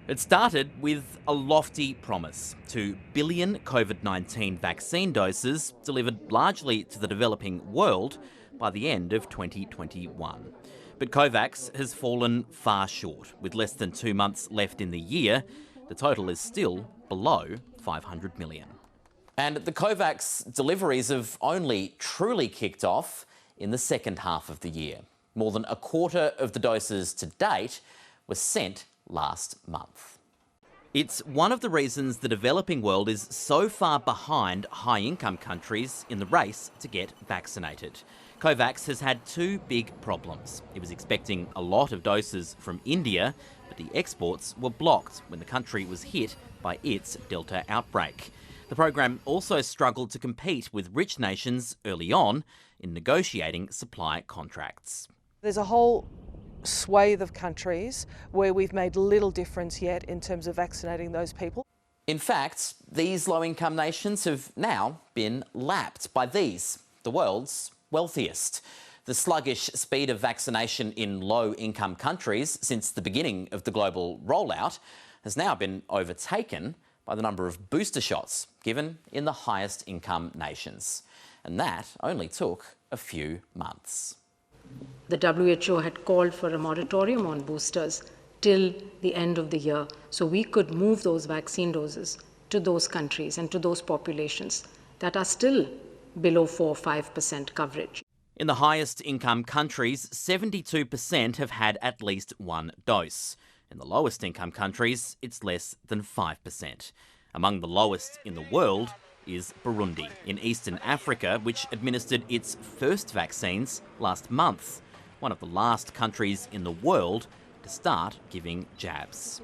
It started with a lofty promise: 2 billion COVID-19 vaccine doses delivered largely to the developing world by the end of 2021. But COVAX has fallen far short. With less than 2 months left in the year, the total is still below 500 million. And the COVAX deliveries have only truly kicked off in the second half of the year. More than a quarter of the doses to date were sent last month. It's one of the reasons the developing world is so far behind high-income countries in the race to get vaccinated. COVAX has had two big problems. It was expecting a lot of doses from India, but the exports were blocked when the country was hit by its Delta outbreak. The program also struggled to compete with rich nations early on in negotiating supply contracts. There's a whole swathe of countries where we've made little difference yet in terms of vaccinating those people. In fact, these low-income nations have now been lapped by these, the world's wealthiest. The sluggish speed of vaccination in low-income countries since the beginning of the global rollout has now been overtaken by the number of booster shots given in the highest income nations. And that only took a few months. The WHO had called for a moratorium on boosters till the end of the year, so we could move those vaccine doses to those countries and to those populations that are still below 4 or 5% coverage. In the highest income countries, 72% have had at least one dose. In the lowest income countries, it's less than 5%. Among the lowest in the world is Burundi, in Eastern Africa, which administered its first vaccines last month, one of the last countries in the world to start giving jabs.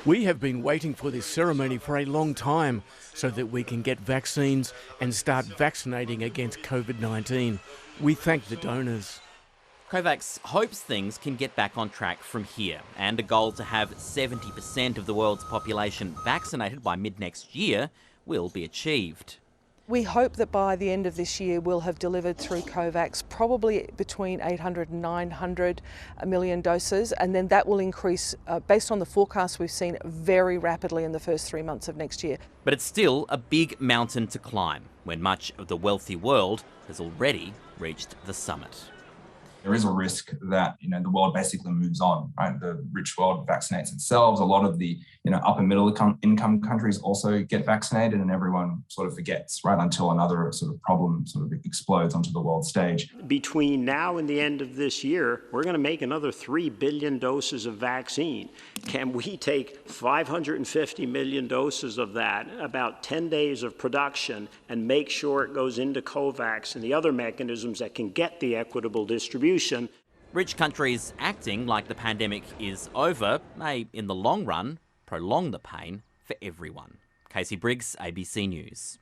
We have been waiting for this ceremony for a long time so that we can get vaccines and start vaccinating against COVID-19. We thank the donors. COVAX hopes things can get back on track from here, and a goal to have 70% of the world's population vaccinated by mid-next year will be achieved. We hope that by the end of this year we'll have delivered through COVAX probably between 800 and 900 million doses, and then that will increase, based on the forecasts we've seen, very rapidly in the first 3 months of next year. But it's still a big mountain to climb when much of the wealthy world has already reached the summit. There is a risk that, the world basically moves on, right? The rich world vaccinates itself. A lot of the, upper middle income countries also get vaccinated, and everyone sort of forgets, right? Until another sort of problem sort of explodes onto the world stage. Between now and the end of this year, we're going to make another 3 billion doses of vaccine. Can we take 550 million doses of that, about 10 days of production, and make sure it goes into COVAX and the other mechanisms that can get the equitable distribution? Rich countries acting like the pandemic is over may, in the long run, prolong the pain for everyone. Casey Briggs, ABC News.